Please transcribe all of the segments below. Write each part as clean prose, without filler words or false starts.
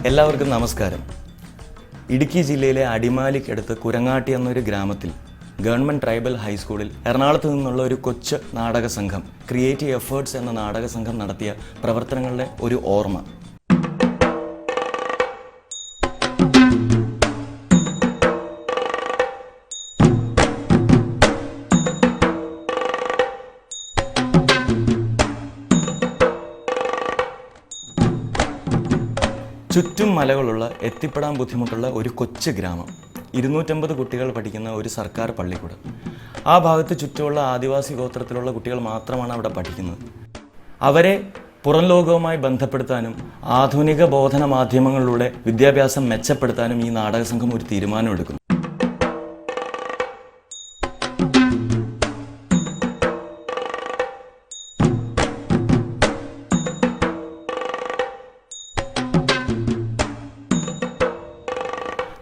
എല്ലാവർക്കും നമസ്കാരം. ഇടുക്കി ജില്ലയിലെ അടിമാലിക്കടുത്ത് കുരങ്ങാട്ടി എന്നൊരു ഗ്രാമത്തിൽ ഗവൺമെൻറ് ട്രൈബൽ ഹൈസ്കൂളിൽ എറണാകുളത്ത് നിന്നുള്ള ഒരു കൊച്ചു നാടക സംഘം ക്രിയേറ്റീവ് എഫേർട്സ് എന്ന നാടക സംഘം നടത്തിയ പ്രവർത്തനങ്ങളുടെ ഒരു ഓർമ്മ. ചുറ്റും മലകളുള്ള എത്തിപ്പെടാൻ ബുദ്ധിമുട്ടുള്ള ഒരു കൊച്ചു ഗ്രാമം, 250 കുട്ടികൾ പഠിക്കുന്ന ഒരു സർക്കാർ പള്ളിക്കൂടം. ആ ഭാഗത്ത് ചുറ്റുമുള്ള ആദിവാസി ഗോത്രത്തിലുള്ള കുട്ടികൾ മാത്രമാണ് അവിടെ പഠിക്കുന്നത്. അവരെ പുറം ലോകവുമായി ബന്ധപ്പെടുത്താനും ആധുനിക ബോധന മാധ്യമങ്ങളിലൂടെ വിദ്യാഭ്യാസം മെച്ചപ്പെടുത്താനും ഈ നാടക സംഘം ഒരു തീരുമാനമെടുക്കുന്നു.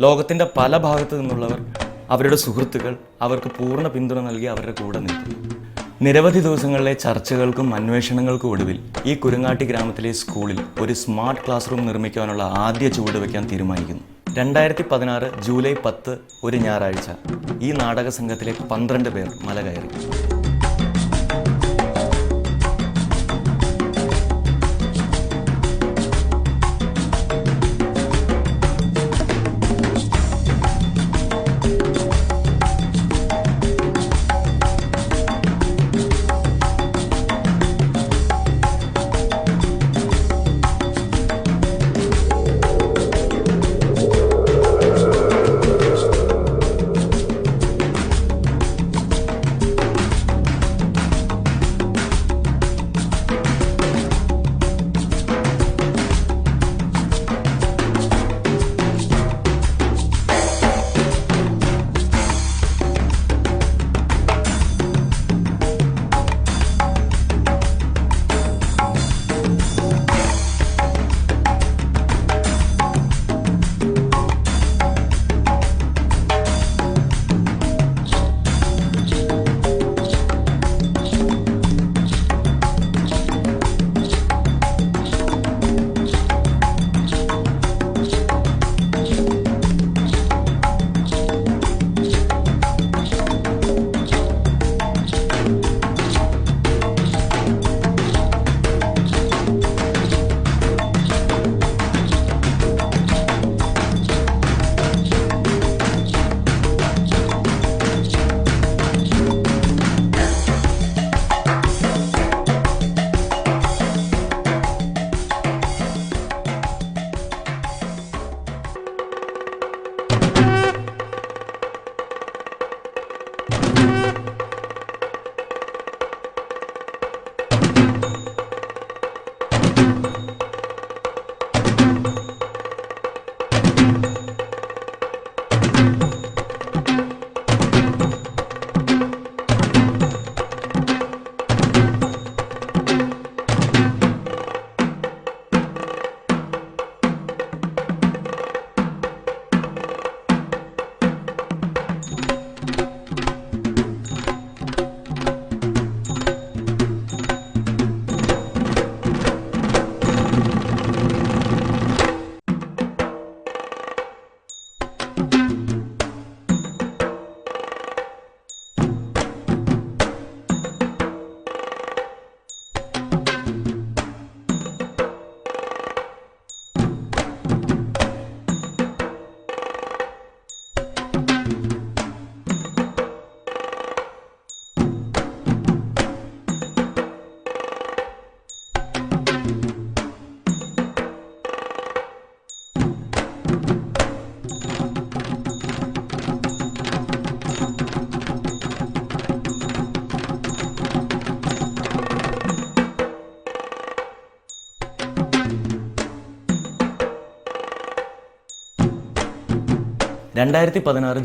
ലോകത്തിൻ്റെ പല ഭാഗത്തു നിന്നുള്ളവർ, അവരുടെ സുഹൃത്തുക്കൾ അവർക്ക് പൂർണ്ണ പിന്തുണ നൽകി അവരുടെ കൂടെ നിൽക്കുന്നു. നിരവധി ദിവസങ്ങളിലെ ചർച്ചകൾക്കും അന്വേഷണങ്ങൾക്കും ഒടുവിൽ ഈ കുരങ്ങാട്ടി ഗ്രാമത്തിലെ സ്കൂളിൽ ഒരു സ്മാർട്ട് ക്ലാസ് റൂം നിർമ്മിക്കാനുള്ള ആദ്യ ചുവട് വയ്ക്കാൻ തീരുമാനിക്കുന്നു. 2016 ജൂലൈ 10 ഒരു ഞായറാഴ്ച ഈ നാടക സംഘത്തിലെ 12 പേർ മല കയറി.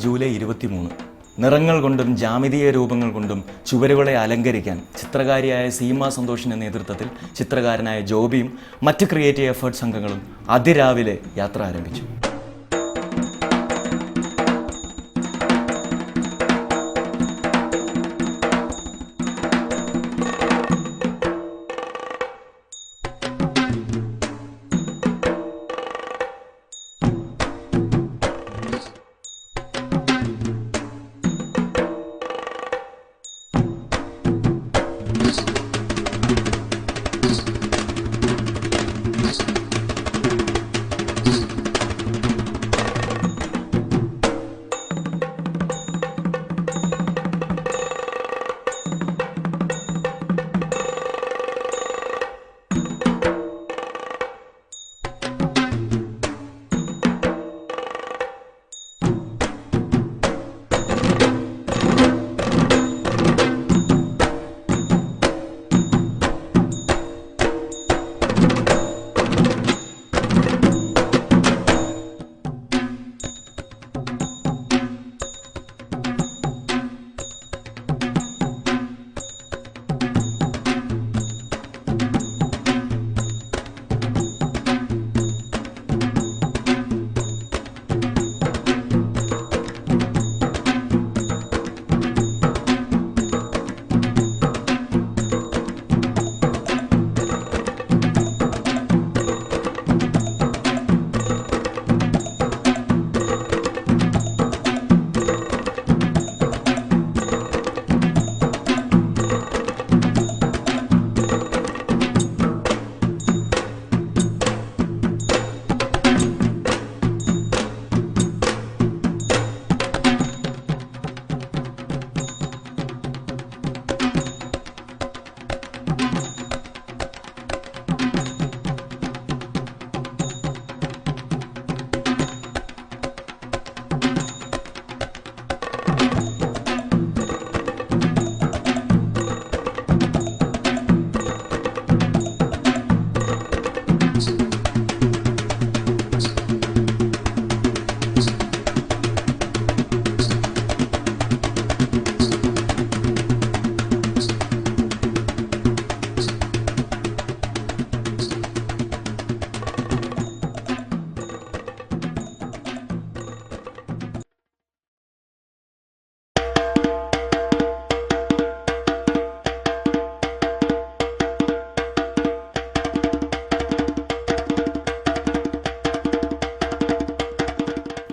ജൂലൈ 23 നിറങ്ങൾ കൊണ്ടും ജാമിതീയ രൂപങ്ങൾ കൊണ്ടും ചുവരുകളെ അലങ്കരിക്കാൻ ചിത്രകാരിയായ സീമ സന്തോഷിൻ്റെ നേതൃത്വത്തിൽ ചിത്രകാരനായ ജോബിയും മറ്റ് ക്രിയേറ്റീവ് എഫേർട്സ് സംഘങ്ങളും അതിരാവിലെ യാത്ര ആരംഭിച്ചു.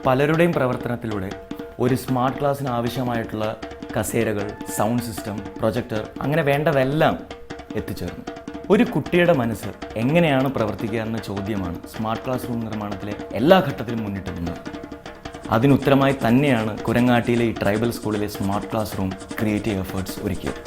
പലരുടെയും പ്രവർത്തനത്തിലൂടെ ഒരു സ്മാർട്ട് ക്ലാസ്സിന് ആവശ്യമായിട്ടുള്ള കസേരകൾ, സൗണ്ട് സിസ്റ്റം, പ്രൊജക്ടർ അങ്ങനെ വേണ്ടതെല്ലാം എത്തിച്ചേർന്നു. ഒരു കുട്ടിയുടെ മനസ്സ് എങ്ങനെയാണ് പ്രവർത്തിക്കുക എന്ന ചോദ്യമാണ് സ്മാർട്ട് ക്ലാസ് റൂം നിർമ്മാണത്തിലെ എല്ലാ ഘട്ടത്തിലും മുന്നിട്ട് നിന്നത്. അതിനുത്തരമായി തന്നെയാണ് കുരങ്ങാട്ടിയിലെ ഈ ട്രൈബൽ സ്കൂളിലെ smart class room creative efforts ഒരുക്കിയത്.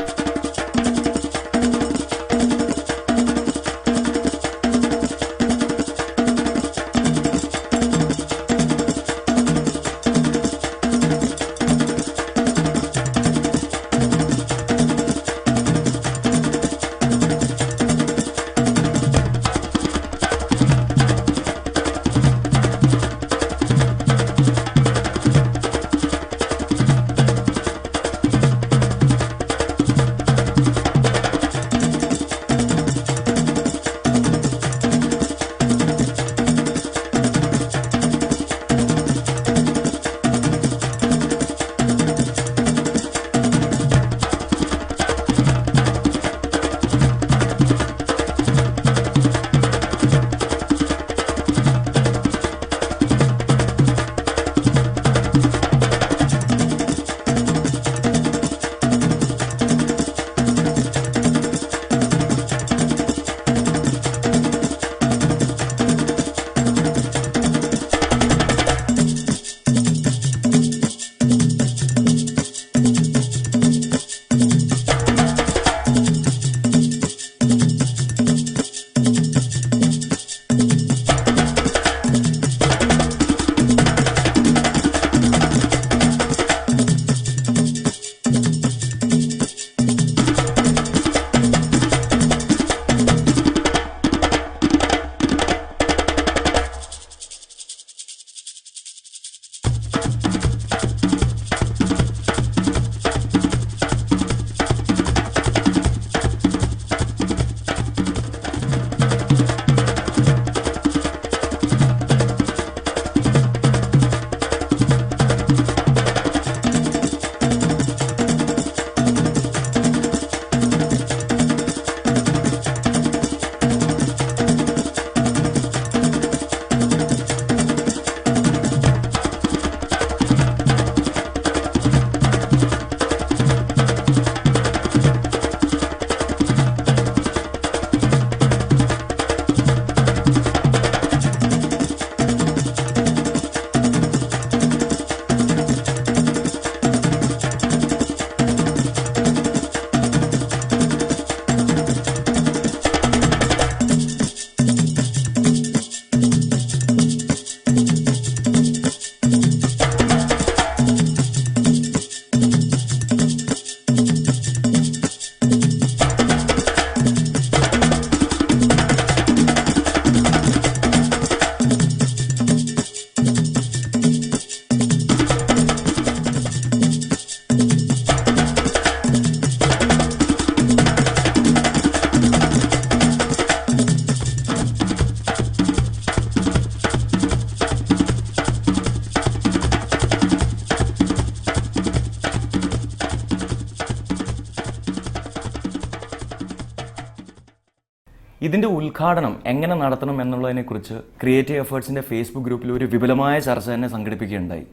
ഇതിൻ്റെ ഉദ്ഘാടനം എങ്ങനെ നടത്തണം എന്നുള്ളതിനെക്കുറിച്ച് ക്രിയേറ്റീവ് എഫേർട്സിൻ്റെ ഫേസ്ബുക്ക് ഗ്രൂപ്പിൽ ഒരു വിപുലമായ ചർച്ച തന്നെ സംഘടിപ്പിക്കുകയുണ്ടായി.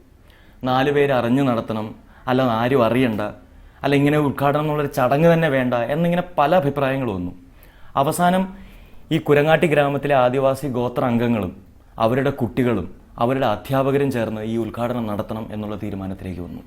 4 പേര് അറിഞ്ഞു നടത്തണം, അല്ല ആരും അറിയണ്ട, അല്ല ഇങ്ങനെ ഉദ്ഘാടനം എന്നുള്ളൊരു ചടങ്ങ് തന്നെ വേണ്ട എന്നിങ്ങനെ പല അഭിപ്രായങ്ങൾ വന്നു. അവസാനം ഈ കുരങ്ങാട്ടി ഗ്രാമത്തിലെ ആദിവാസി ഗോത്ര അംഗങ്ങളും അവരുടെ കുട്ടികളും അവരുടെ അധ്യാപകരും ചേർന്ന് ഈ ഉദ്ഘാടനം നടത്തണം എന്നുള്ള തീരുമാനത്തിലേക്ക് വന്നു.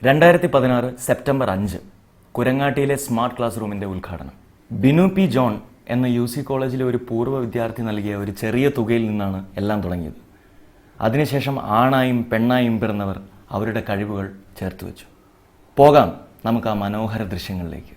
2016 സെപ്റ്റംബർ 5 കുരങ്ങാട്ടിയിലെ സ്മാർട്ട് ക്ലാസ് റൂമിൻ്റെ ഉദ്ഘാടനം. ബിനു പി ജോൺ എന്ന UC കോളേജിലെ ഒരു പൂർവ്വ വിദ്യാർത്ഥി നൽകിയ ഒരു ചെറിയ തുകയിൽ നിന്നാണ് എല്ലാം തുടങ്ങിയത്. അതിനുശേഷം ആണായും പെണ്ണായും പിറന്നവർ അവരുടെ കഴിവുകൾ ചേർത്ത് വെച്ചു. പോകാം നമുക്ക് ആ മനോഹര ദൃശ്യങ്ങളിലേക്ക്.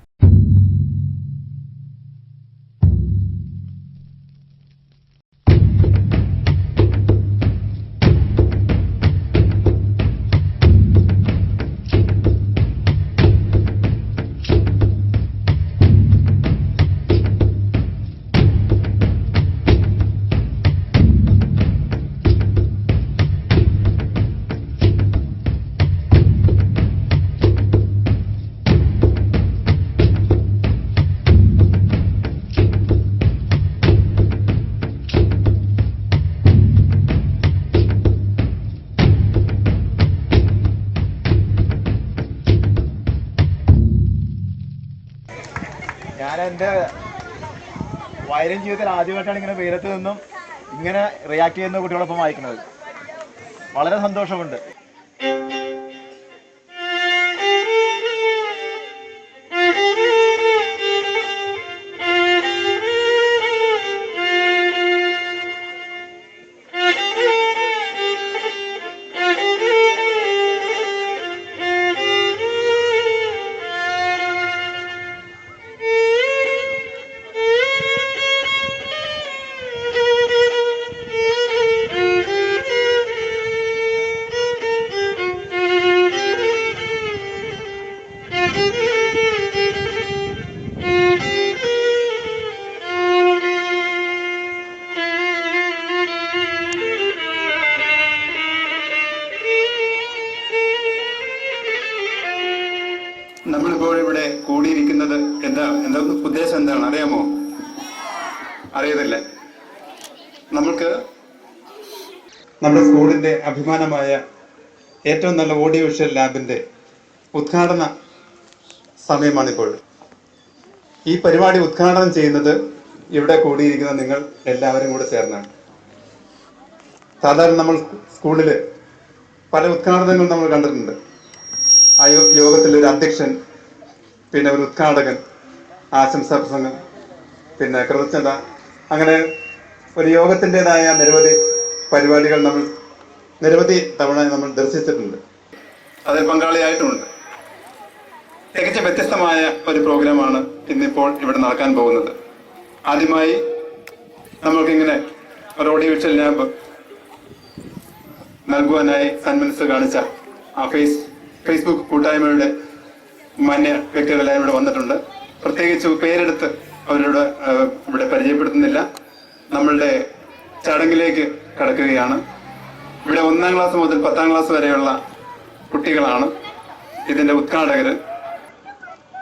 ഞാൻ എൻ്റെ വയലിൻ ജീവിതത്തിൽ ആദ്യമായിട്ടാണ് ഇങ്ങനെ വെയിലത്ത് നിന്നും ഇങ്ങനെ റിയാക്ട് ചെയ്യുന്ന കുട്ടികളൊപ്പം വായിക്കുന്നത്. വളരെ സന്തോഷമുണ്ട്. നമ്മളിപ്പോൾ ഇവിടെ കൂടിയിരിക്കുന്നത് എന്താ ഉദ്ദേശം എന്താണ് അറിയാമോ? അറിയത്തില്ല. നമ്മൾക്ക് നമ്മുടെ സ്കൂളിന്റെ അഭിമാനമായ ഏറ്റവും നല്ല ഓഡിയോ വിഷ്വൽ ലാബിന്റെ ഉദ്ഘാടന സമയമാണിപ്പോൾ. ഈ പരിപാടി ഉദ്ഘാടനം ചെയ്യുന്നത് ഇവിടെ കൂടിയിരിക്കുന്ന നിങ്ങൾ എല്ലാവരും കൂടെ ചേർന്നാണ്. സാധാരണ നമ്മൾ സ്കൂളിൽ പല ഉദ്ഘാടനങ്ങൾ നമ്മൾ കണ്ടിട്ടുണ്ട്. ആ യോഗത്തിൽ ഒരു അധ്യക്ഷൻ, പിന്നെ ഒരു ഉദ്ഘാടകൻ, ആശംസാ പ്രസംഗം, പിന്നെ കൃതജ്ഞത, അങ്ങനെ ഒരു യോഗത്തിൻ്റെതായ നിരവധി പരിപാടികൾ നിരവധി തവണ നമ്മൾ ദർശിച്ചിട്ടുണ്ട്, അതിൽ പങ്കാളിയായിട്ടുമുണ്ട്. തികച്ചും വ്യത്യസ്തമായ ഒരു പ്രോഗ്രാമാണ് ഇന്നിപ്പോൾ ഇവിടെ നടക്കാൻ പോകുന്നത്. ആദ്യമായി നമ്മൾക്കിങ്ങനെ ഒരു ഓഡിയോ വിഷ്വൽ ലാബ് നൽകുവാനായി സന്മനസ് കാണിച്ച ആ ഫേസ്ബുക്ക് കൂട്ടായ്മയുടെ മാന്യ വ്യക്തികളെല്ലാം ഇവിടെ വന്നിട്ടുണ്ട്. പ്രത്യേകിച്ച് പേരെടുത്ത് അവരോട് ഇവിടെ പരിചയപ്പെടുത്തുന്നില്ല. നമ്മളുടെ ചടങ്ങിലേക്ക് കടക്കുകയാണ്. ഇവിടെ 1ാം ക്ലാസ് മുതൽ 10ാം ക്ലാസ് വരെയുള്ള കുട്ടികളാണ് ഇതിന്റെ ഉദ്ഘാടകർ.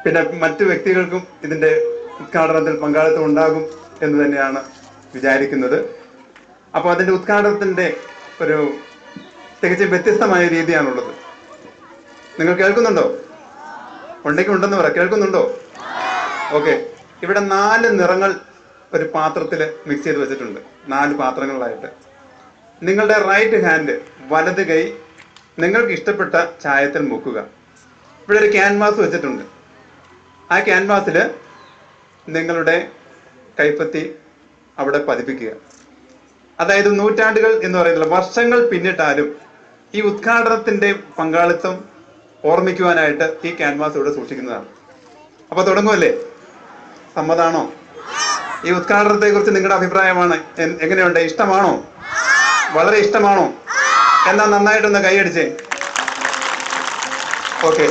പിന്നെ മറ്റു വ്യക്തികൾക്കും ഇതിന്റെ ഉദ്ഘാടനത്തിൽ പങ്കാളിത്തം ഉണ്ടാകും എന്ന് തന്നെയാണ് വിചാരിക്കുന്നത്. അപ്പോൾ അതിന്റെ ഉദ്ഘാടനത്തിന്റെ ഒരു തികച്ചും വ്യത്യസ്തമായ രീതിയാണുള്ളത്. നിങ്ങൾ കേൾക്കുന്നുണ്ടോ? ഉണ്ടെന്ന് പറ. കേൾക്കുന്നുണ്ടോ? ഓക്കെ. ഇവിടെ 4 നിറങ്ങൾ ഒരു പാത്രത്തിൽ മിക്സ് ചെയ്ത് വെച്ചിട്ടുണ്ട്. 4 പാത്രങ്ങളിലായിട്ട്. നിങ്ങളുടെ റൈറ്റ് ഹാൻഡ്, വലത് കൈ നിങ്ങൾക്ക് ഇഷ്ടപ്പെട്ട ചായത്തിൽ മുക്കുക. ഇവിടെ ഒരു ക്യാൻവാസ് വെച്ചിട്ടുണ്ട്. ആ ക്യാൻവാസിൽ നിങ്ങളുടെ കൈപ്പത്തി അവിടെ പതിപ്പിക്കുക. അതായത് നൂറ്റാണ്ടുകൾ എന്ന് പറയുന്നില്ല, വർഷങ്ങൾ പിന്നിട്ടാലും ഈ ഉദ്ഘാടനത്തിന്റെ പങ്കാളിത്തം ഓർമ്മിക്കുവാനായിട്ട് ഈ ക്യാൻവാസ് ഇവിടെ സൂക്ഷിക്കുന്നതാണ്. അപ്പൊ തുടങ്ങുമല്ലേ? സമ്മതാണോ? ഈ ഉദ്ഘാടനത്തെ കുറിച്ച് നിങ്ങളുടെ അഭിപ്രായമാണ് എങ്ങനെയുണ്ട്? ഇഷ്ടമാണോ? വളരെ ഇഷ്ടമാണോ? എന്നാ നന്നായിട്ടൊന്ന് കൈയടിച്ചേ. ഓക്കെ.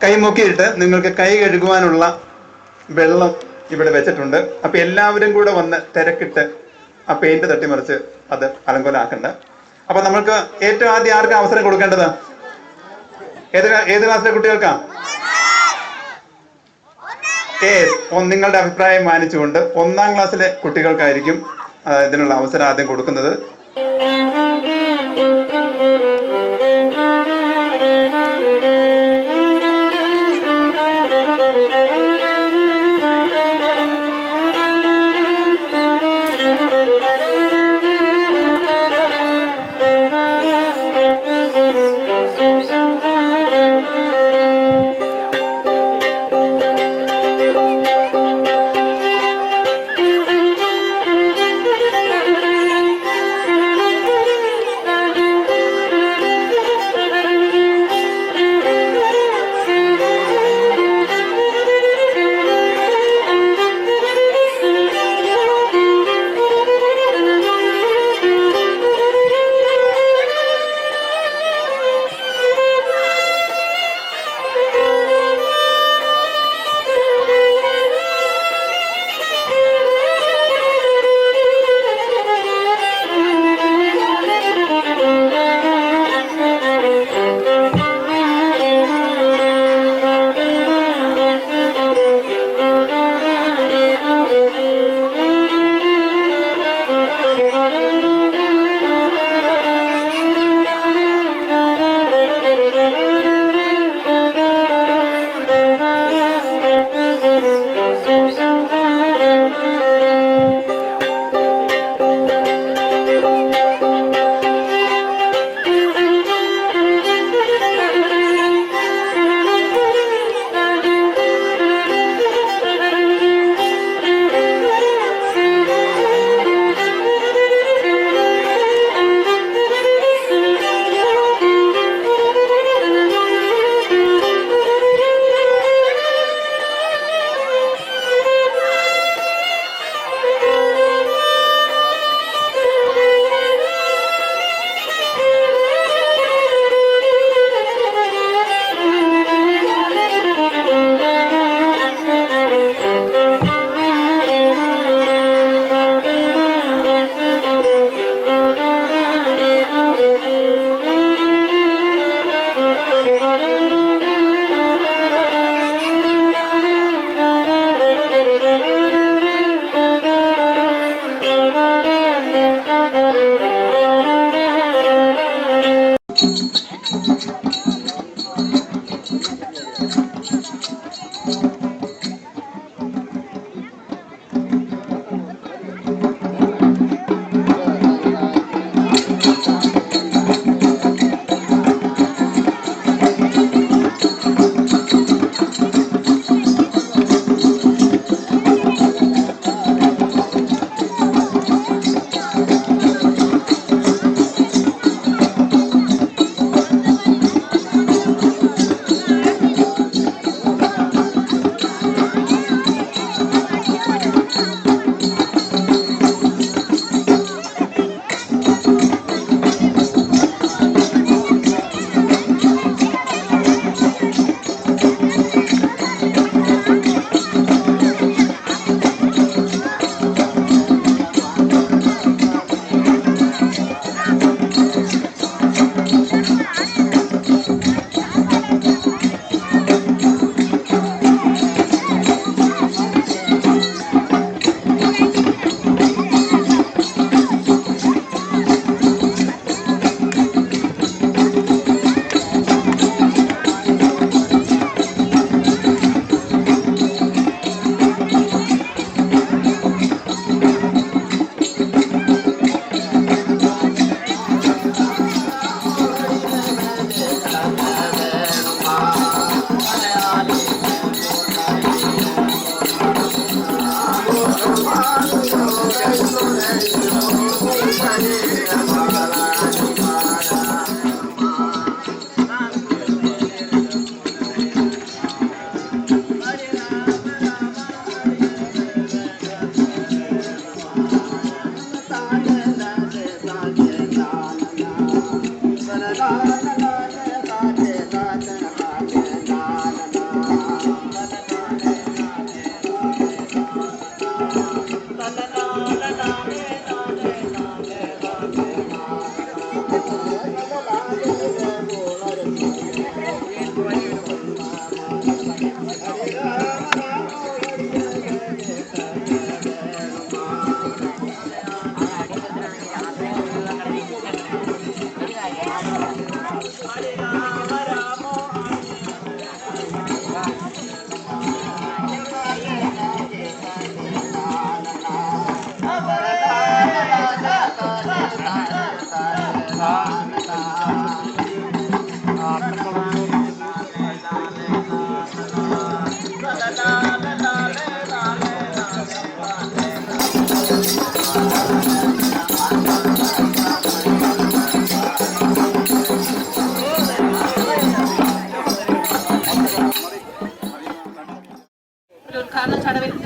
കൈ മുക്കിയിട്ട് നിങ്ങൾക്ക് കൈ കഴുകുവാനുള്ള വെള്ളം ഇവിടെ വെച്ചിട്ടുണ്ട്. അപ്പൊ എല്ലാവരും കൂടെ വന്ന് തിരക്കിട്ട് ആ പെയിന്റ് തട്ടിമറിച്ച് അത് അലങ്കോലാക്കണ്ട. അപ്പൊ നമ്മൾക്ക് ഏറ്റവും ആദ്യം ആർക്കാ അവസരം കൊടുക്കേണ്ടത്? ഏത് ക്ലാസ്സിലെ കുട്ടികൾക്കാ? നിങ്ങളുടെ അഭിപ്രായം മാനിച്ചുകൊണ്ട് 1ാം ക്ലാസ്സിലെ കുട്ടികൾക്കായിരിക്കും ഇതിനുള്ള അവസരം ആദ്യം കൊടുക്കുന്നത്.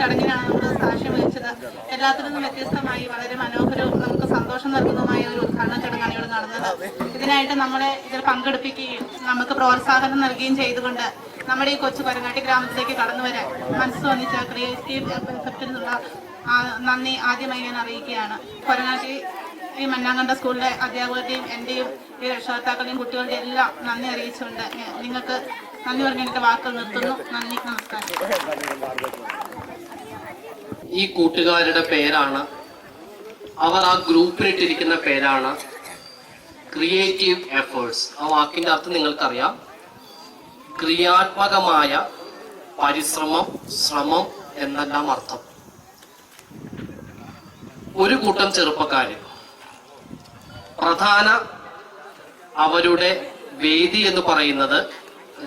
ചടങ്ങിനാണ് നമ്മൾ സാക്ഷ്യം വഹിച്ചത്. എല്ലാത്തിൽ നിന്നും വ്യത്യസ്തമായി വളരെ മനോഹരവും നമുക്ക് സന്തോഷം നൽകുന്നതുമായ ഒരു ഉദ്ഘാടന ചടങ്ങാണ് ഇവിടെ നടന്നത്. ഇതിനായിട്ട് നമ്മളെ ഇതിൽ പങ്കെടുപ്പിക്കുകയും നമുക്ക് പ്രോത്സാഹനം നൽകുകയും ചെയ്തുകൊണ്ട് നമ്മുടെ ഈ കൊച്ചു കൊരങ്ങാട്ടി ഗ്രാമത്തിലേക്ക് കടന്നു വരാൻ മനസ്സ് തോന്നിച്ച ക്രിയേറ്റീവ് എഫക്റ്റിനുള്ള നന്ദി ആദ്യമായി ഞാൻ അറിയിക്കുകയാണ്. കൊരങ്ങാട്ടി ഈ മന്നാങ്കണ്ട സ്കൂളിലെ അധ്യാപകരുടെയും എൻ്റെയും ഈ രക്ഷകർത്താക്കളുടെയും കുട്ടികളുടെയും എല്ലാം നന്ദി അറിയിച്ചുകൊണ്ട് നിങ്ങൾക്ക് നന്ദി പറഞ്ഞ എൻ്റെ വാക്കുകൾ നിർത്തുന്നു. നന്ദി, നമസ്കാരം. ഈ കൂട്ടുകാരുടെ പേരാണ്, അവർ ആ ഗ്രൂപ്പിലിട്ടിരിക്കുന്ന പേരാണ് ക്രിയേറ്റീവ് എഫേർട്സ്. ആ വാക്കിന്റെ അർത്ഥം നിങ്ങൾക്കറിയാം. ക്രിയാത്മകമായ പരിശ്രമം, ശ്രമം എന്നെല്ലാം അർത്ഥം. ഒരു കൂട്ടം ചെറുപ്പക്കാര് പ്രധാന അവരുടെ വേദി എന്ന് പറയുന്നത്,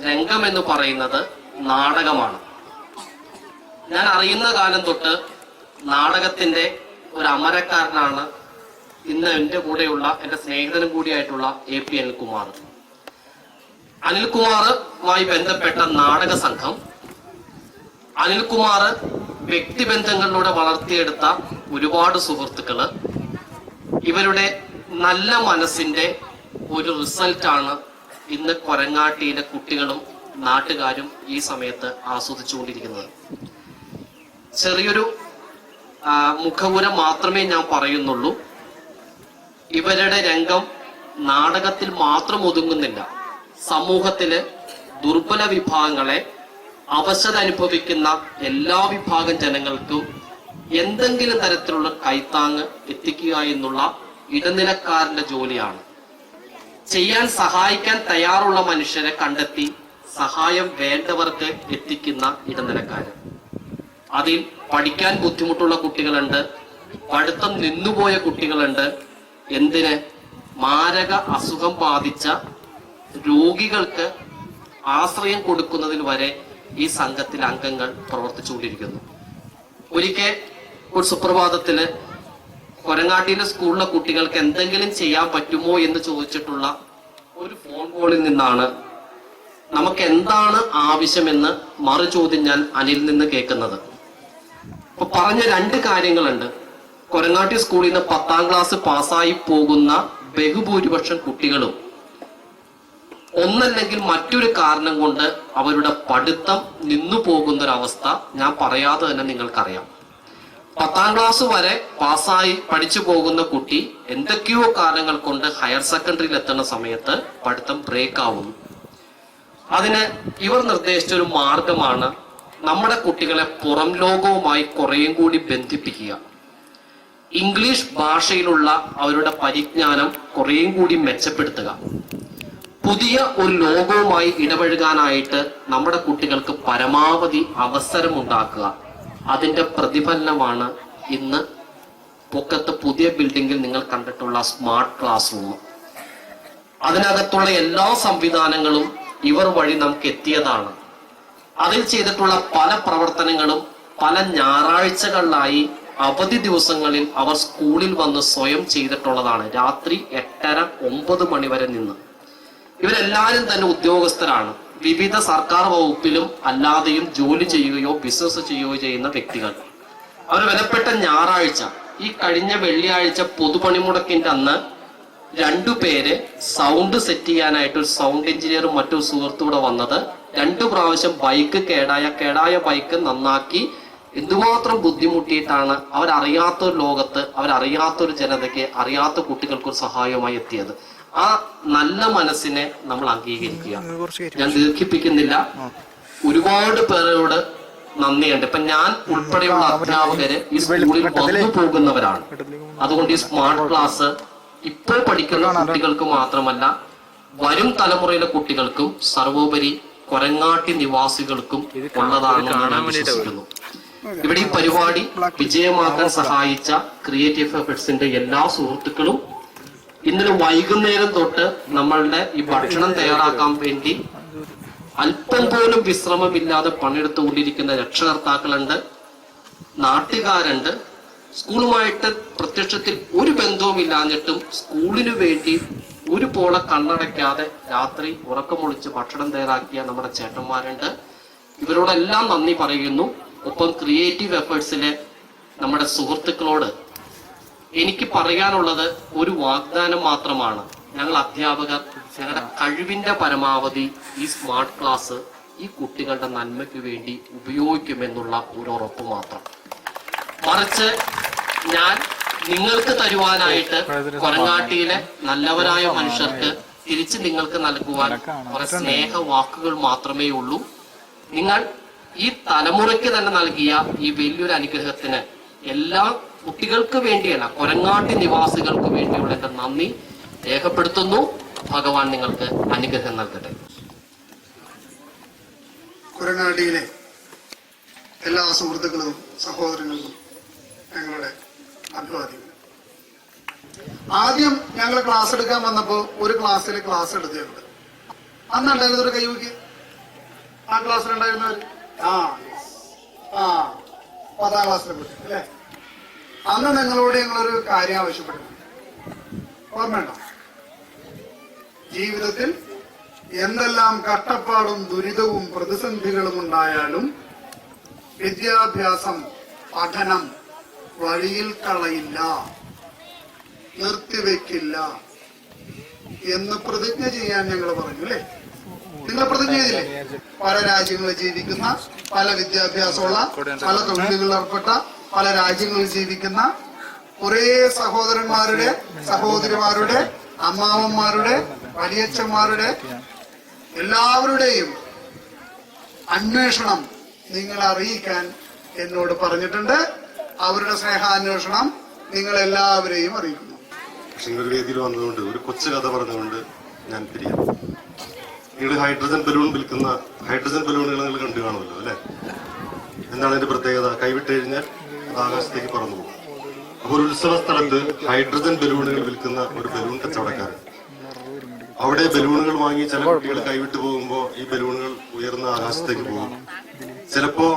രംഗം എന്ന് പറയുന്നത് നാടകമാണ്. ഞാൻ അറിയുന്ന കാലം തൊട്ട് നാടകത്തിന്റെ ഒരു അമരക്കാരനാണ് ഇന്ന് എൻ്റെ കൂടെയുള്ള എൻ്റെ സ്നേഹിതനും കൂടിയായിട്ടുള്ള AP അനിൽകുമാർ. അനിൽകുമാറുമായി ബന്ധപ്പെട്ട നാടക സംഘം, അനിൽകുമാർ വ്യക്തിബന്ധങ്ങളിലൂടെ വളർത്തിയെടുത്ത ഒരുപാട് സുഹൃത്തുക്കള്, ഇവരുടെ നല്ല മനസ്സിന്റെ ഒരു റിസൾട്ടാണ് ഇന്ന് കൊരങ്ങാട്ടിയിലെ കുട്ടികളും നാട്ടുകാരും ഈ സമയത്ത് ആസ്വദിച്ചുകൊണ്ടിരിക്കുന്നത്. ചെറിയൊരു മുഖവുരം മാത്രമേ ഞാൻ പറയുന്നുള്ളൂ. ഇവരുടെ രംഗം നാടകത്തിൽ മാത്രം ഒതുങ്ങുന്നില്ല. സമൂഹത്തില് ദുർബല വിഭാഗങ്ങളെ, അവശത അനുഭവിക്കുന്ന എല്ലാ വിഭാഗം ജനങ്ങൾക്കും എന്തെങ്കിലും തരത്തിലുള്ള കൈത്താങ്ങ് എത്തിക്കുക എന്നുള്ള ഇടനിലക്കാരന്റെ ജോലിയാണ്. ചെയ്യാൻ സഹായിക്കാൻ തയ്യാറുള്ള മനുഷ്യരെ കണ്ടെത്തി സഹായം വേണ്ടവർക്ക് എത്തിക്കുന്ന ഇടനിലക്കാരൻ. അതിൽ പഠിക്കാൻ ബുദ്ധിമുട്ടുള്ള കുട്ടികളുണ്ട്, പഠിത്തം നിന്നുപോയ കുട്ടികളുണ്ട്, എന്തിന് മാരക അസുഖം ബാധിച്ച രോഗികൾക്ക് ആശ്രയം കൊടുക്കുന്നതിൽ വരെ ഈ സംഘത്തിലെ അംഗങ്ങൾ പ്രവർത്തിച്ചുകൊണ്ടിരിക്കുന്നു. ഒരിക്കൽ ഒരു സുപ്രഭാതത്തില് കൊരങ്ങാട്ടിയിലെ സ്കൂളിലെ കുട്ടികൾക്ക് എന്തെങ്കിലും ചെയ്യാൻ പറ്റുമോ എന്ന് ചോദിച്ചിട്ടുള്ള ഒരു ഫോൺ കോളിൽ നിന്നാണ് നമുക്ക് എന്താണ് ആവശ്യമെന്ന് മറു ചോദ്യം ഞാൻ അനിൽ നിന്ന് കേൾക്കുന്നത്. അപ്പൊ പറഞ്ഞ 2 കാര്യങ്ങളുണ്ട്. കൊരങ്ങാട്ടി സ്കൂളിൽ നിന്ന് 10ാം ക്ലാസ് പാസ്സായി പോകുന്ന ബഹുഭൂരിപക്ഷം കുട്ടികളും ഒന്നല്ലെങ്കിൽ മറ്റൊരു കാരണം കൊണ്ട് അവരുടെ പഠിത്തം നിന്നു പോകുന്നൊരവസ്ഥ ഞാൻ പറയാതെ തന്നെ നിങ്ങൾക്കറിയാം. 10ാം ക്ലാസ് വരെ പാസ്സായി പഠിച്ചു പോകുന്ന കുട്ടി എന്തൊക്കെയോ കാരണങ്ങൾ കൊണ്ട് ഹയർ സെക്കൻഡറിയിൽ എത്തുന്ന സമയത്ത് പഠിത്തം ബ്രേക്ക് ആവുന്നു. അതിന് ഇവർ നിർദ്ദേശിച്ചൊരു മാർഗമാണ് നമ്മുടെ കുട്ടികളെ പുറം ലോകവുമായി കുറേയും കൂടി ബന്ധിപ്പിക്കുക. ഇംഗ്ലീഷ് ഭാഷയിലുള്ള അവരുടെ പരിജ്ഞാനം കുറേയും കൂടി മെച്ചപ്പെടുത്തുക. പുതിയ ഒരു ലോകവുമായി ഇടപഴകാനായിട്ട് നമ്മുടെ കുട്ടികൾക്ക് പരമാവധി അവസരമുണ്ടാക്കുക. അതിന്റെ പ്രതിഫലനമാണ് ഇന്ന് പൊക്കത്ത് പുതിയ ബിൽഡിംഗിൽ നിങ്ങൾ കണ്ടിട്ടുള്ള സ്മാർട്ട് ക്ലാസ് റൂം. അതിനകത്തുള്ള എല്ലാ സംവിധാനങ്ങളും ഇവർ വഴി നമുക്ക് എത്തിയതാണ്. അതിൽ ചെയ്തിട്ടുള്ള പല പ്രവർത്തനങ്ങളും പല ഞായറാഴ്ചകളിലായി അവധി ദിവസങ്ങളിൽ അവർ സ്കൂളിൽ വന്ന് സ്വയം ചെയ്തിട്ടുള്ളതാണ്. രാത്രി 8:30-9 മണി വരെ നിന്ന്. ഇവരെല്ലാവരും തന്നെ ഉദ്യോഗസ്ഥരാണ്. വിവിധ സർക്കാർ വകുപ്പിലും അല്ലാതെയും ജോലി ചെയ്യുകയോ ബിസിനസ് ചെയ്യുകയോ ചെയ്യുന്ന വ്യക്തികൾ. അവർ വിലപ്പെട്ട ഞായറാഴ്ച, ഈ കഴിഞ്ഞ വെള്ളിയാഴ്ച പൊതുപണിമുടക്കിന്റെ അന്ന് 2 പേര് സൗണ്ട് സെറ്റ് ചെയ്യാനായിട്ട് ഒരു സൗണ്ട് എഞ്ചിനീയറും മറ്റൊരു സുഹൃത്തൂടെ വന്നത് 2 പ്രാവശ്യം ബൈക്ക് കേടായ ബൈക്ക് നന്നാക്കി എന്തുമാത്രം ബുദ്ധിമുട്ടിയിട്ടാണ് അവരറിയാത്തൊരു ലോകത്ത്, അവരറിയാത്തൊരു ജനതയ്ക്ക്, അറിയാത്ത കുട്ടികൾക്ക് ഒരു സഹായമായി എത്തിയത്. ആ നല്ല മനസ്സിനെ നമ്മൾ അംഗീകരിക്കുക. ഞാൻ ദീർഘിപ്പിക്കുന്നില്ല. ഒരുപാട് പേരോട് നന്ദിയുണ്ട്. ഇപ്പൊ ഞാൻ ഉൾപ്പെടെയുള്ള അധ്യാപകര് ഈ സ്കൂളിൽ വന്നു പോകുന്നവരാണ്. അതുകൊണ്ട് ഈ സ്മാർട്ട് ക്ലാസ് ഇപ്പോൾ പഠിക്കുന്ന കുട്ടികൾക്ക് മാത്രമല്ല, വരും തലമുറയിലെ കുട്ടികൾക്കും സർവോപരി കൊരങ്ങാട്ടി നിവാസികൾക്കും ഉള്ളതാണെന്ന് ഞാൻ വിശ്വസിക്കുന്നു. ഇവിടെ ഈ പരിപാടി വിജയമാക്കാൻ സഹായിച്ച ക്രിയേറ്റീവ് എഫേർട്സിന്റെ എല്ലാ സുഹൃത്തുക്കളും ഇന്നലെ വൈകുന്നേരം തൊട്ട് നമ്മളുടെ ഈ ഭക്ഷണം തയ്യാറാക്കാൻ വേണ്ടി അല്പം പോലും വിശ്രമമില്ലാതെ പണിയെടുത്തുകൊണ്ടിരിക്കുന്ന രക്ഷകർത്താക്കളുണ്ട്, നാട്ടുകാരുണ്ട്. സ്കൂളുമായിട്ട് പ്രത്യക്ഷത്തിൽ ഒരു ബന്ധവുമില്ലാഞ്ഞിട്ടും സ്കൂളിനു വേണ്ടി ഒരു പോള കണ്ണടയ്ക്കാതെ രാത്രി ഉറക്കമൊളിച്ച് ഭക്ഷണം തയ്യാറാക്കിയ നമ്മുടെ ചേട്ടന്മാരുണ്ട്. ഇവരോടെല്ലാം നന്ദി പറയുന്നു. ഒപ്പം ക്രിയേറ്റീവ് എഫേർട്സിലെ നമ്മുടെ സുഹൃത്തുക്കളോട് എനിക്ക് പറയാനുള്ളത് ഒരു വാഗ്ദാനം മാത്രമാണ്. ഞങ്ങൾ അധ്യാപകർ ഞങ്ങളുടെ കഴിവിന്റെ പരമാവധി ഈ സ്മാർട്ട് ക്ലാസ് ഈ കുട്ടികളുടെ നന്മയ്ക്ക് വേണ്ടി ഉപയോഗിക്കുമെന്നുള്ള ഒരു ഉറപ്പ് മാത്രം. മറിച്ച് ഞാൻ നിങ്ങൾക്ക് തരുവാനായിട്ട് കൊരങ്ങാട്ടിയിലെ നല്ലവരായ മനുഷ്യർക്ക് തിരിച്ച് നിങ്ങൾക്ക് നൽകുവാൻ കുറെ സ്നേഹ വാക്കുകൾ മാത്രമേ ഉള്ളൂ. നിങ്ങൾ ഈ തലമുറയ്ക്ക് തന്നെ നൽകിയ ഈ വലിയൊരു അനുഗ്രഹത്തിന് എല്ലാ കുട്ടികൾക്ക് വേണ്ടിയല്ല, കൊരങ്ങാട്ടി നിവാസികൾക്ക് വേണ്ടിയുള്ള എന്റെ നന്ദി രേഖപ്പെടുത്തുന്നു. ഭഗവാൻ നിങ്ങൾക്ക് അനുഗ്രഹം നൽകട്ടെ. കൊരങ്ങാട്ടിയിലെ എല്ലാ സുഹൃത്തുക്കളും സഹോദരങ്ങൾക്കും ഞങ്ങളുടെ അഭിവാദ്യങ്ങൾ. ആദ്യം ഞങ്ങൾ ക്ലാസ് എടുക്കാൻ വന്നപ്പോ ഒരു ക്ലാസ്സിൽ ക്ലാസ് എടുത്തിട്ടുണ്ട്. അന്നുണ്ടായിരുന്നൊരു കൈവയ്ക്ക് ആ ക്ലാസ്സിലുണ്ടായിരുന്നവർ 10ാം ക്ലാസ്സിലെ കുട്ടി അല്ലെ? അന്ന് നിങ്ങളോട് ഞങ്ങളൊരു കാര്യം ആവശ്യപ്പെട്ടു. ഓർമ്മയുണ്ടോ? ജീവിതത്തിൽ എന്തെല്ലാം കഷ്ടപ്പാടും ദുരിതവും പ്രതിസന്ധികളും ഉണ്ടായാലും വിദ്യാഭ്യാസം, പഠനം വഴിയിൽ കളയില്ല, നിർത്തിവെക്കില്ല എന്ന് പ്രതിജ്ഞ ചെയ്യാൻ ഞങ്ങൾ പറഞ്ഞു അല്ലേ? നിങ്ങൾ പ്രതിജ്ഞ ചെയ്തില്ലേ? പല രാജ്യങ്ങളിൽ ജീവിക്കുന്ന, പല വിദ്യാഭ്യാസമുള്ള, പല തൊഴിലുകളിൽ ഏർപ്പെട്ട, പല രാജ്യങ്ങളിൽ ജീവിക്കുന്ന കുറെ സഹോദരന്മാരുടെ, സഹോദരിമാരുടെ, അമ്മാവന്മാരുടെ, വലിയച്ഛന്മാരുടെ എല്ലാവരുടെയും അന്വേഷണം നിങ്ങളെ അറിയിക്കാൻ എന്നോട് പറഞ്ഞിട്ടുണ്ട്. അവരുടെ സ്നേഹാന്വേഷണം നിങ്ങൾ എല്ലാവരെയും അറിയിക്കുന്നു. പക്ഷെ ഒരു വേദിയിൽ വന്നതുകൊണ്ട് ഒരു കൊച്ചു കഥ പറഞ്ഞുകൊണ്ട് ഞാൻ പിരിയാം. നിങ്ങൾ ഹൈഡ്രജൻ ബലൂൺ വിൽക്കുന്ന ഹൈഡ്രജൻ ബലൂണുകൾ നിങ്ങൾ കണ്ടു കാണുമല്ലോ അല്ലെ? എന്താണ് അതിന്റെ പ്രത്യേകത? കൈവിട്ട് കഴിഞ്ഞാൽ അത് ആകാശത്തേക്ക് പറന്നു പോകും. അപ്പോൾ ഒരു ഉത്സവ സ്ഥലത്ത് ഹൈഡ്രജൻ ബലൂണുകൾ വിൽക്കുന്ന ഒരു ബലൂൺ കച്ചവടക്കാരൻ, അവിടെ ബലൂണുകൾ വാങ്ങി ചില കുട്ടികൾ കൈവിട്ട് പോകുമ്പോൾ ഈ ബലൂണുകൾ ഉയർന്ന ആകാശത്തേക്ക് പോകും. ചിലപ്പോ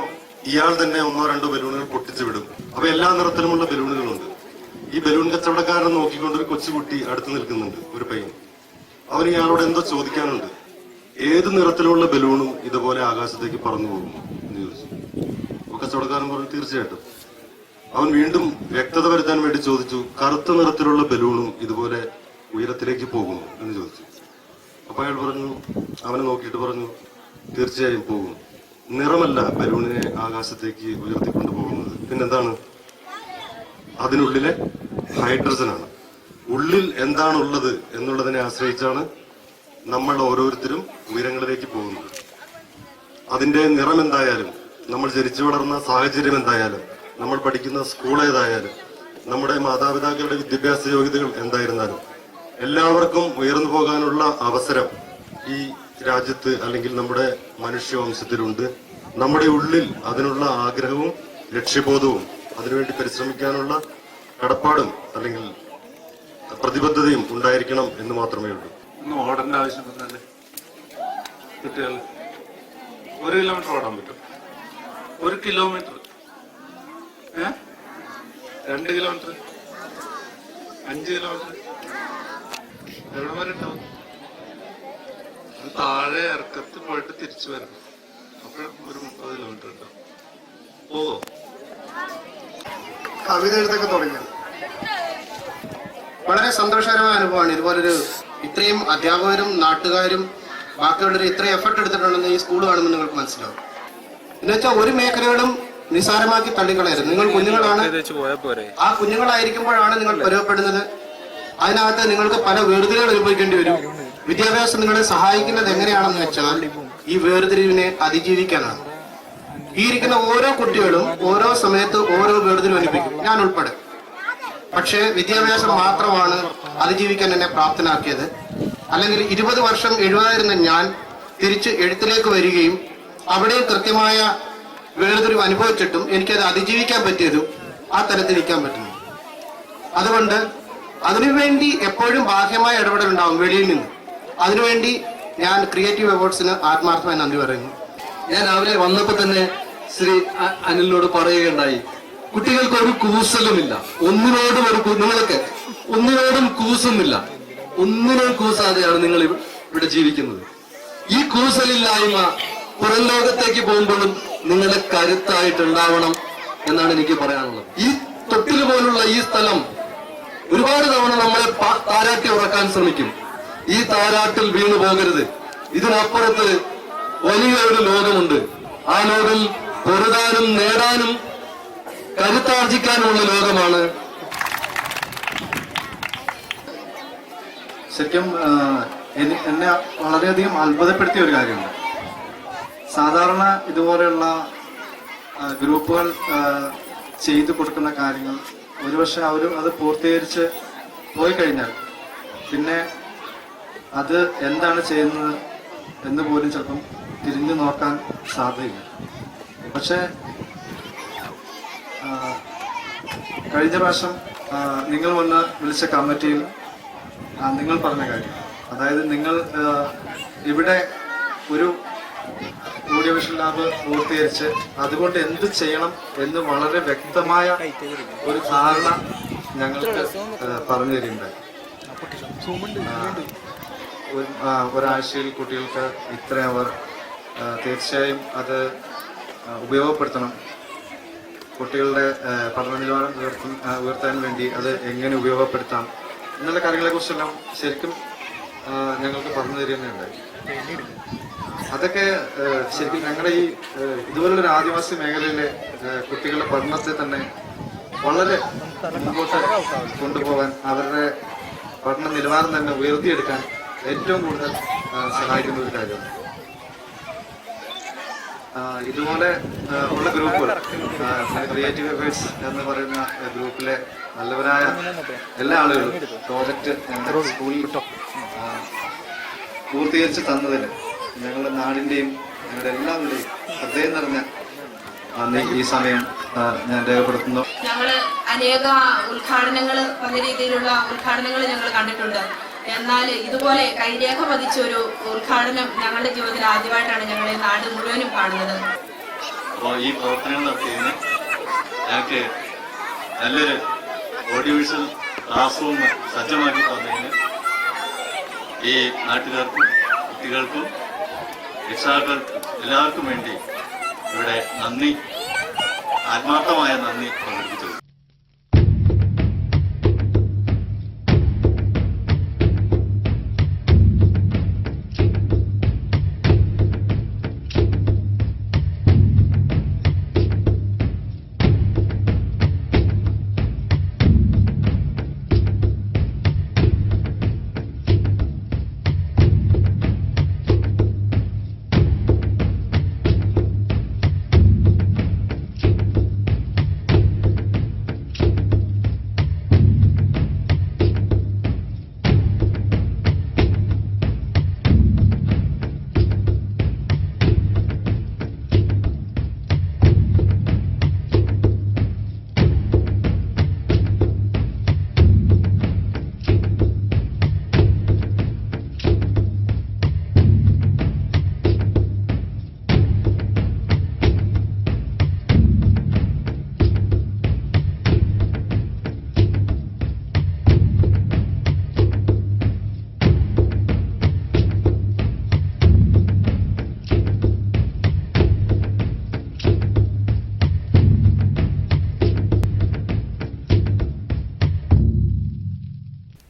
ഇയാൾ തന്നെ 1-2 ബലൂണുകൾ പൊട്ടിച്ചു വിടും. അപ്പൊ എല്ലാ നിറത്തിലുമുള്ള ബലൂണുകളുണ്ട്. ഈ ബലൂൺ കച്ചവടക്കാരനെ നോക്കിക്കൊണ്ട് ഒരു കൊച്ചുകുട്ടി അടുത്ത് നിൽക്കുന്നുണ്ട്, ഒരു പയ്യൻ. അവൻ ഇയാളോട് എന്തോ ചോദിക്കാനുണ്ട്. ഏത് നിറത്തിലുള്ള ബലൂണും ഇതുപോലെ ആകാശത്തേക്ക് പറന്നു പോകും എന്ന് ചോദിച്ചു. അപ്പൊ കച്ചവടക്കാരൻ പറഞ്ഞു തീർച്ചയായിട്ടും. അവൻ വീണ്ടും വ്യക്തത വരുത്താൻ വേണ്ടി ചോദിച്ചു, കറുത്ത നിറത്തിലുള്ള ബലൂണും ഇതുപോലെ ഉയരത്തിലേക്ക് പോകുന്നു എന്ന് ചോദിച്ചു. അപ്പൊ അയാൾ പറഞ്ഞു, അവനെ നോക്കിയിട്ട് പറഞ്ഞു തീർച്ചയായും പോകും. നിറമല്ല ബലൂണിനെ ആകാശത്തേക്ക് ഉയർത്തിക്കൊണ്ടു പോകുന്നത്, പിന്നെന്താണ്? അതിനുള്ളിലെ ഹൈഡ്രജനാണ്. ഉള്ളിൽ എന്താണുള്ളത് എന്നുള്ളതിനെ ആശ്രയിച്ചാണ് നമ്മൾ ഓരോരുത്തരും ഉയരങ്ങളിലേക്ക് പോകുന്നത്. അതിന്റെ നിറം എന്തായാലും, നമ്മൾ ജനിച്ചു വളർന്ന സാഹചര്യം എന്തായാലും, നമ്മൾ പഠിക്കുന്ന സ്കൂൾ ഏതായാലും, നമ്മുടെ മാതാപിതാക്കളുടെ വിദ്യാഭ്യാസ യോഗ്യതകൾ എന്തായിരുന്നാലും, എല്ലാവർക്കും ഉയർന്നു പോകാനുള്ള അവസരം ഈ രാജ്യത്ത് അല്ലെങ്കിൽ നമ്മുടെ മനുഷ്യവംശത്തിലുണ്ട്. നമ്മുടെ ഉള്ളിൽ അതിനുള്ള ആഗ്രഹവും ലക്ഷ്യബോധവും അതിനുവേണ്ടി പരിശ്രമിക്കാനുള്ള കടപ്പാടും അല്ലെങ്കിൽ പ്രതിബദ്ധതയും ഉണ്ടായിരിക്കണം എന്ന് മാത്രമേ ഉള്ളൂ. ഒന്നും ഓടേണ്ട ആവശ്യമൊന്നുമല്ലേ കുട്ടികൾ? 1 കിലോമീറ്റർ ഓടാൻ പറ്റും. 1 കിലോമീറ്റർ 2 കിലോമീറ്റർ 5 കിലോമീറ്റർ എവിടെ വരെ ഉണ്ടാവും? താഴെ ഇറക്കത്ത് പോയിട്ട് തിരിച്ചു വരണം. അപ്പോഴും ഒരു 30 കിലോമീറ്റർ ഉണ്ടാവും. പോവോ? കവിത എഴുത്തൊക്കെ തുടങ്ങിയത് വളരെ സന്തോഷകരമായ അനുഭവമാണ്. ഇതുപോലൊരു ഇത്രയും അധ്യാപകരും നാട്ടുകാരും ബാക്കിയുള്ളവർ ഇത്രയും എഫർട്ട് എടുത്തിട്ടുണ്ടെന്ന് ഈ സ്കൂൾ കാണുമ്പോൾ നിങ്ങൾക്ക് മനസ്സിലാവും. എന്നുവെച്ചാൽ ഒരു മേഖലകളും നിസ്സാരമാക്കി തള്ളിക്കളയരുത്. നിങ്ങൾ കുഞ്ഞുങ്ങളാണ്, ആ കുഞ്ഞുങ്ങളായിരിക്കുമ്പോഴാണ് നിങ്ങൾ പരുവപ്പെടുന്നത്. അതിനകത്ത് നിങ്ങൾക്ക് പല വേർതിരിവുകൾ അനുഭവിക്കേണ്ടി വരും. വിദ്യാഭ്യാസം നിങ്ങളെ സഹായിക്കുന്നത് എങ്ങനെയാണെന്ന് വെച്ചാൽ ഈ വേർതിരിവിനെ അതിജീവിക്കാനാണ്. ഈ ഇരിക്കുന്ന ഓരോ കുട്ടികളും ഓരോ സമയത്ത് ഓരോ വേർതിരിവ് അനുഭവിക്കും, ഞാൻ ഉൾപ്പെടെ. പക്ഷേ വിദ്യാഭ്യാസം മാത്രമാണ് അതിജീവിക്കാൻ എന്നെ പ്രാപ്തനാക്കിയത്. അല്ലെങ്കിൽ 20 വർഷം എഴുതാതിരുന്ന ഞാൻ തിരിച്ച് എഴുത്തിലേക്ക് വരികയും അവിടെ കൃത്യമായ വേർതിരിവ് അനുഭവിച്ചിട്ടും എനിക്കത് അതിജീവിക്കാൻ പറ്റിയതും ആ തലത്തിൽ നിൽക്കാൻ പറ്റുന്നു. അതുകൊണ്ട് അതിനുവേണ്ടി എപ്പോഴും ബാഹ്യമായ ഇടപെടലുണ്ടാവും വെളിയിൽ നിന്ന്. അതിനുവേണ്ടി ഞാൻ ക്രിയേറ്റീവ് അവാർഡ്സിന് ആത്മാർത്ഥമായി നന്ദി പറയുന്നു. ഞാൻ രാവിലെ വന്നപ്പോ തന്നെ ശ്രീ അനിലിനോട് പറയുകയുണ്ടായി, കുട്ടികൾക്ക് ഒരു കൂസലുമില്ല, ഒന്നിനോടും നിങ്ങളൊക്കെ ഒന്നിനോടും കൂസുന്നില്ല, ഒന്നിനും കൂസാതെയാണ് നിങ്ങൾ ഇവിടെ ജീവിക്കുന്നത്. ഈ കൂസലില്ലായ്മ പുറം ലോകത്തേക്ക് പോകുമ്പോഴും നിങ്ങളുടെ കരുത്തായിട്ടുണ്ടാവണം എന്നാണ് എനിക്ക് പറയാനുള്ളത്. ഈ തൊട്ടിൽ പോലുള്ള ഈ സ്ഥലം ഒരുപാട് തവണ നമ്മളെ താരാട്ടി ഉറക്കാൻ ശ്രമിക്കും. ഈ താരാട്ടിൽ വീണു പോകരുത്. ഇതിനപ്പുറത്ത് വലിയ ഒരു ലോകമുണ്ട്. ആ ലോകം പൊരുതാനും നേടാനും കരുത്താർജിക്കാനുമുള്ള ലോകമാണ്. ശരിക്കും എന്നെ വളരെയധികം അത്ഭുതപ്പെടുത്തിയ ഒരു കാര്യമുണ്ട്. സാധാരണ ഇതുപോലെയുള്ള ഗ്രൂപ്പുകൾ ചെയ്തു കൊടുക്കുന്ന കാര്യങ്ങൾ ഒരുപക്ഷെ അവർ അത് പൂർത്തീകരിച്ച് പോയി കഴിഞ്ഞാൽ പിന്നെ അത് എന്താണ് ചെയ്യുന്നത് എന്ന് പോലും ചിലപ്പം തിരിഞ്ഞു നോക്കാൻ സാധ്യതയില്ല. പക്ഷെ കഴിഞ്ഞ പ്രാവശ്യം നിങ്ങൾ വന്ന് വിളിച്ച കമ്മിറ്റിയിൽ നിങ്ങൾ പറഞ്ഞ കാര്യം, അതായത് നിങ്ങൾ ഇവിടെ ഒരു ഓഡിയോ വിഷ്വൽ ലാബ് പൂർത്തീകരിച്ച് അതുകൊണ്ട് എന്ത് ചെയ്യണം എന്ന് വളരെ വ്യക്തമായ ഒരു ധാരണ ഞങ്ങൾക്ക് പറഞ്ഞു തരുന്നുണ്ടായി. ഒരാഴ്ചയിൽ കുട്ടികൾക്ക് ഇത്ര അവർ തീർച്ചയായും അത് ഉപയോഗപ്പെടുത്തണം. കുട്ടികളുടെ പഠന നിലവാരം ഉയർത്താൻ വേണ്ടി അത് എങ്ങനെ ഉപയോഗപ്പെടുത്താം എന്നുള്ള കാര്യങ്ങളെക്കുറിച്ചെല്ലാം ശരിക്കും ഞങ്ങൾക്ക് പറഞ്ഞു തരുന്നുണ്ടായി. അതൊക്കെ ശരിക്കും ഞങ്ങളുടെ ഈ ഇതുപോലുള്ളൊരു ആദിവാസി മേഖലയിലെ കുട്ടികളുടെ പഠനത്തെ തന്നെ വളരെ മുമ്പോട്ട് കൊണ്ടുപോകാൻ, അവരുടെ പഠന നിലവാരം തന്നെ ഉയർത്തിയെടുക്കാൻ ഏറ്റവും കൂടുതൽ സഹായിക്കുന്ന ഒരു കാര്യമാണ്. ഇതുപോലെ ഉള്ള ഗ്രൂപ്പുകൾ ക്രിയേറ്റീവ് എഫേർട്സ് എന്ന് പറയുന്ന ഗ്രൂപ്പിലെ നല്ലവരായ എല്ലാ ആളുകളും പ്രോജക്റ്റ് ഞങ്ങളുടെ സ്കൂളിൽ പൂർത്തീകരിച്ച് തന്നതിന് ഞങ്ങളുടെ നാടിൻ്റെയും ഞങ്ങളുടെ എല്ലാവരുടെയും ഹൃദയം നിറഞ്ഞ നന്ദി ഈ സമയം ഞാൻ രേഖപ്പെടുത്തുന്നു. ഞങ്ങൾ അനേക ഉദ്ഘാടനങ്ങൾ, പല രീതിയിലുള്ള ഉദ്ഘാടനങ്ങൾ ഞങ്ങൾ കണ്ടിട്ടുണ്ട്. എന്നാൽ ഇതുപോലെ കൈരേഖ പതിച്ച ഒരു ഉദ്ഘാടനം ഞങ്ങളുടെ ജീവിതത്തിൽ ആദ്യമായിട്ടാണ് ഞങ്ങൾ ഈ നാട് മുഴുവനും കാണുന്നത്. അപ്പോൾ ഈ പ്രവർത്തനങ്ങൾ നടത്തിയതിന് ഞങ്ങൾക്ക് നല്ലൊരു ഓഡിയോ വിഷ്വൽ ക്ലാസ് റൂം സജ്ജമാക്കി തന്നതിന് ഈ നാട്ടുകാർക്കും കുട്ടികൾക്കും രക്ഷാകർക്കും എല്ലാവർക്കും വേണ്ടി ഇവിടെ നന്ദി, ആത്മാർത്ഥമായ നന്ദി പ്രകടിപ്പിച്ചു.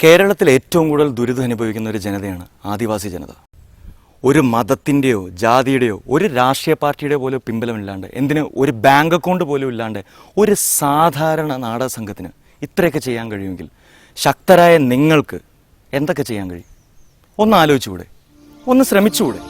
കേരളത്തിൽ ഏറ്റവും കൂടുതൽ ദുരിതം അനുഭവിക്കുന്ന ഒരു ജനതയാണ് ആദിവാസി ജനത. ഒരു മതത്തിൻ്റെയോ ജാതിയുടെയോ ഒരു രാഷ്ട്രീയ പാർട്ടിയുടെയോ പോലും പിൻബലമില്ലാണ്ട്, എന്തിന് ഒരു ബാങ്ക് അക്കൗണ്ട് പോലും ഇല്ലാണ്ട് ഒരു സാധാരണ നാടക സംഘത്തിന് ഇത്രയൊക്കെ ചെയ്യാൻ കഴിയുമെങ്കിൽ ശക്തരായ നിങ്ങൾക്ക് എന്തൊക്കെ ചെയ്യാൻ കഴിയും? ഒന്ന് ആലോചിച്ചുകൂടെ? ഒന്ന് ശ്രമിച്ചുകൂടെ?